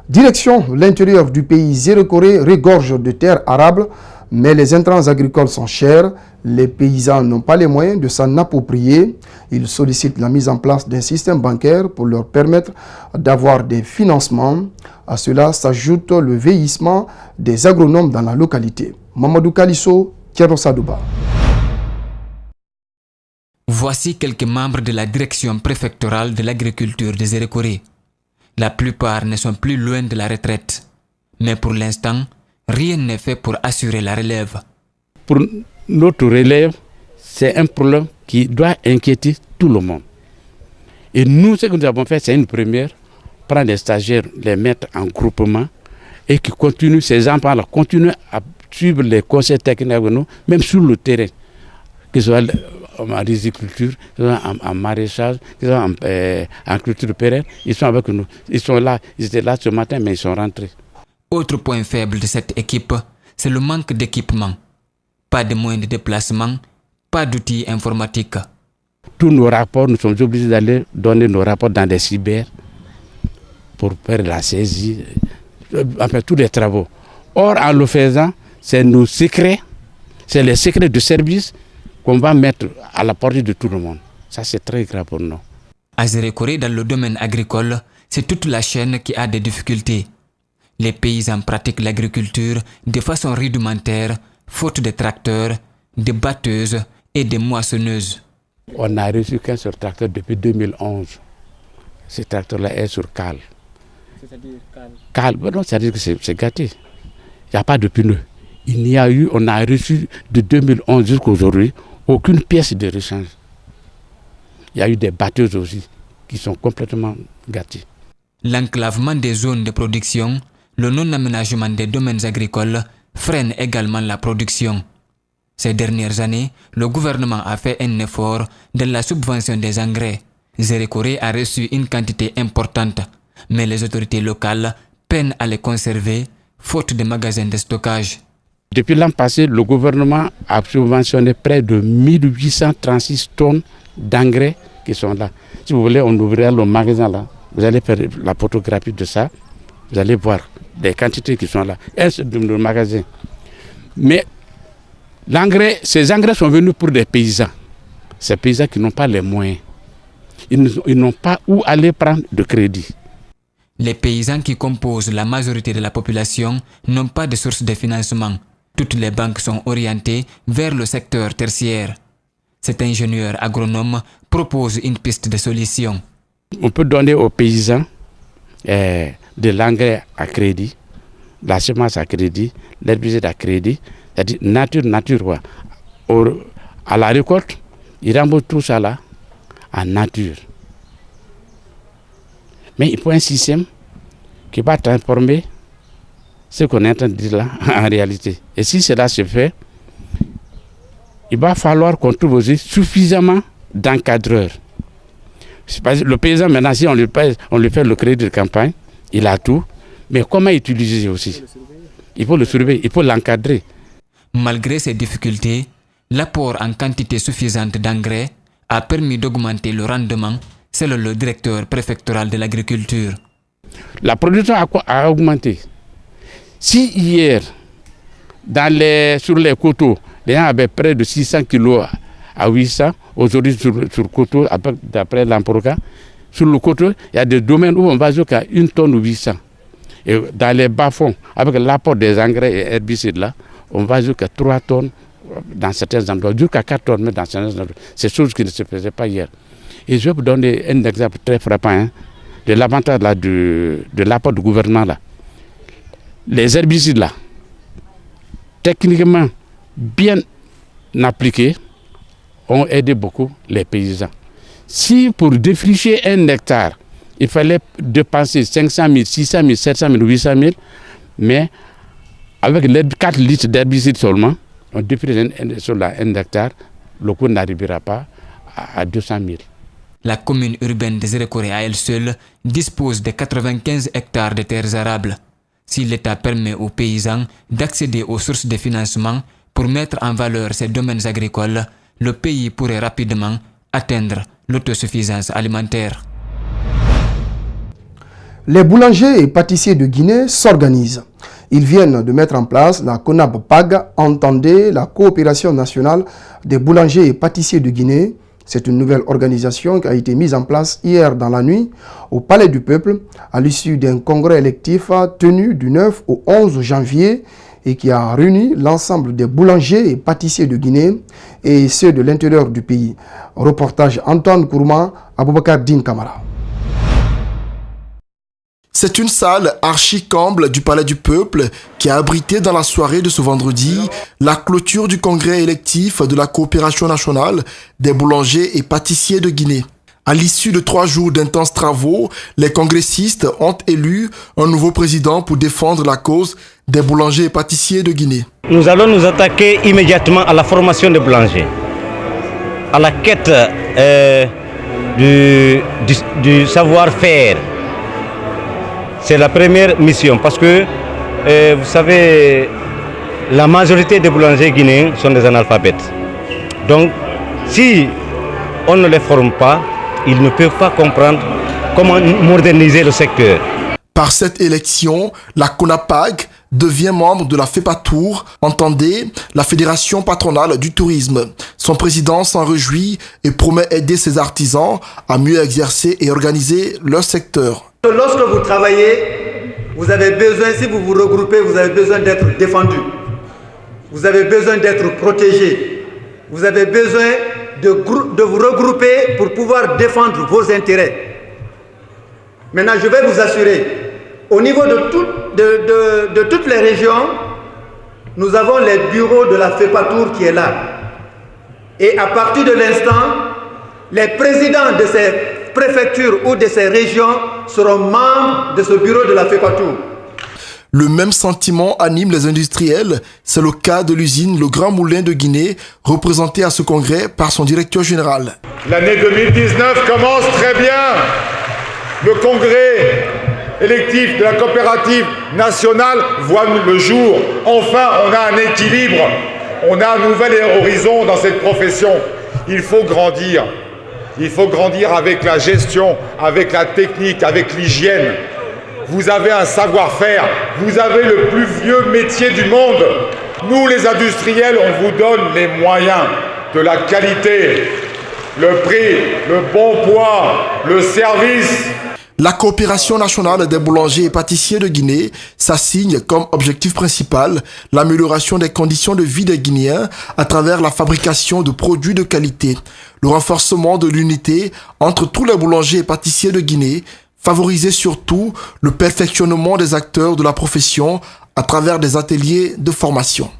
Direction l'intérieur du pays, Zérekoré regorge de terres arables, mais les intrants agricoles sont chers. Les paysans n'ont pas les moyens de s'en approprier. Ils sollicitent la mise en place d'un système bancaire pour leur permettre d'avoir des financements. À cela s'ajoute le vieillissement des agronomes dans la localité. Mamadou Kalisso, Thierno Sadouba. Voici quelques membres de la direction préfectorale de l'agriculture de Zérekoré. La plupart ne sont plus loin de la retraite. Mais pour l'instant, rien n'est fait pour assurer la relève. Pour notre relève, c'est un problème qui doit inquiéter tout le monde. Et nous, ce que nous avons fait, c'est une première. Prendre les stagiaires, les mettre en groupement et qui continuent, ces enfants-là continuent à suivre les conseils techniques avec nous, même sur le terrain, que ce soit en riziculture, en maraîchage, en culture pérenne, ils sont avec nous. Ils sont là, ils étaient là ce matin, mais ils sont rentrés. Autre point faible de cette équipe, c'est le manque d'équipement. Pas de moyens de déplacement, pas d'outils informatiques. Tous nos rapports, nous sommes obligés d'aller donner nos rapports dans des cyber pour faire la saisie, enfin tous les travaux. Or, en le faisant, c'est nos secrets, c'est les secrets de service qu'on va mettre à la portée de tout le monde. Ça, c'est très grave pour nous. À Zérekoré, dans le domaine agricole, c'est toute la chaîne qui a des difficultés. Les paysans pratiquent l'agriculture de façon rudimentaire, faute de tracteurs, de batteuses et de moissonneuses. On n'a reçu qu'un seul tracteur depuis 2011. Ce tracteur-là est sur cale. C'est-à-dire cale? Non, c'est-à-dire que c'est gâté. Il n'y a pas de pneus. On a reçu de 2011 jusqu'à aujourd'hui aucune pièce de rechange. Il y a eu des batteuses aussi qui sont complètement gâtées. L'enclavement des zones de production, le non-aménagement des domaines agricoles freine également la production. Ces dernières années, le gouvernement a fait un effort de la subvention des engrais. Zérekoré a reçu une quantité importante, mais les autorités locales peinent à les conserver, faute de magasins de stockage. Depuis l'an passé, le gouvernement a subventionné près de 1836 tonnes d'engrais qui sont là. Si vous voulez, on ouvrira le magasin là. Vous allez faire la photographie de ça. Vous allez voir des quantités qui sont là. C'est dans le magasin. Mais l'engrais, ces engrais sont venus pour des paysans. Ces paysans qui n'ont pas les moyens. Ils n'ont pas où aller prendre de crédit. Les paysans qui composent la majorité de la population n'ont pas de source de financement. Toutes les banques sont orientées vers le secteur tertiaire. Cet ingénieur agronome propose une piste de solution. On peut donner aux paysans de l'engrais à crédit, la semence à crédit, l'herbicide à crédit, c'est-à-dire nature quoi. À la récolte, ils remboursent tout ça là en nature. Mais il faut un système qui va transformer ce qu'on est en train de dire là en réalité. Et si cela se fait, il va falloir qu'on trouve aussi suffisamment d'encadreurs. Le paysan maintenant, si on lui fait le crédit de campagne, il a tout, mais comment utiliser aussi? Il faut le surveiller, il faut l'encadrer. Malgré ces difficultés, l'apport en quantité suffisante d'engrais a permis d'augmenter le rendement selon le directeur préfectoral de l'agriculture. La production a augmenté. Si hier, sur les coteaux, les gens avaient près de 600 kg à 800, aujourd'hui sur coteau, d'après l'Amproca, sur le coteau, il y a des domaines où on va jusqu'à 1 tonne ou 800. Et dans les bas-fonds, avec l'apport des engrais et herbicides là, on va jusqu'à 3 tonnes dans certains endroits, jusqu'à 4 tonnes mais dans certains endroits. C'est chose qui ne se faisait pas hier. Et je vais vous donner un exemple très frappant de l'avantage de l'apport du gouvernement là. Les herbicides là, techniquement bien appliqués, ont aidé beaucoup les paysans. Si pour défricher un hectare, il fallait dépenser 500 000, 600 000, 700 000, 800 000, mais avec les 4 litres d'herbicide seulement, on défriche un hectare, le coût n'arrivera pas à 200 000. La commune urbaine de Zérekoré à elle seule dispose de 95 hectares de terres arables. Si l'État permet aux paysans d'accéder aux sources de financement pour mettre en valeur ces domaines agricoles, le pays pourrait rapidement atteindre l'autosuffisance alimentaire. Les boulangers et pâtissiers de Guinée s'organisent. Ils viennent de mettre en place la CONAP-PAG, entendez la Coopération nationale des boulangers et pâtissiers de Guinée. C'est une nouvelle organisation qui a été mise en place hier dans la nuit au Palais du Peuple à l'issue d'un congrès électif tenu du 9 au 11 janvier et qui a réuni l'ensemble des boulangers et pâtissiers de Guinée et ceux de l'intérieur du pays. Reportage Antoine Kourma, Aboubakar Din Kamara. C'est une salle archi-comble du Palais du Peuple qui a abrité dans la soirée de ce vendredi la clôture du congrès électif de la Coopération nationale des boulangers et pâtissiers de Guinée. À l'issue de 3 jours d'intenses travaux, les congressistes ont élu un nouveau président pour défendre la cause des boulangers et pâtissiers de Guinée. Nous allons nous attaquer immédiatement à la formation des boulangers, à la quête du savoir-faire. C'est la première mission parce que, vous savez, la majorité des boulangers guinéens sont des analphabètes. Donc, si on ne les forme pas, ils ne peuvent pas comprendre comment moderniser le secteur. Par cette élection, la CONAPAG devient membre de la FEPATOUR, entendez, la Fédération patronale du tourisme. Son président s'en réjouit et promet aider ses artisans à mieux exercer et organiser leur secteur. Lorsque vous travaillez, vous avez besoin, si vous vous regroupez, vous avez besoin d'être défendu. Vous avez besoin d'être protégé. Vous avez besoin de vous regrouper pour pouvoir défendre vos intérêts. Maintenant, je vais vous assurer, au niveau de toutes les régions, nous avons les bureaux de la FEPATOUR qui est là. Et à partir de l'instant, les présidents de ces préfectures ou de ces régions seront membres de ce bureau de la FEPATOUR. Le même sentiment anime les industriels. C'est le cas de l'usine Le Grand Moulin de Guinée, représentée à ce congrès par son directeur général. L'année 2019 commence très bien. Le congrès électif de la coopérative nationale voit le jour. Enfin, on a un équilibre. On a un nouvel horizon dans cette profession. Il faut grandir. Il faut grandir avec la gestion, avec la technique, avec l'hygiène. Vous avez un savoir-faire, vous avez le plus vieux métier du monde. Nous, les industriels, on vous donne les moyens de la qualité, le prix, le bon poids, le service. La Coopération nationale des boulangers et pâtissiers de Guinée s'assigne comme objectif principal l'amélioration des conditions de vie des Guinéens à travers la fabrication de produits de qualité, le renforcement de l'unité entre tous les boulangers et pâtissiers de Guinée, favoriser surtout le perfectionnement des acteurs de la profession à travers des ateliers de formation.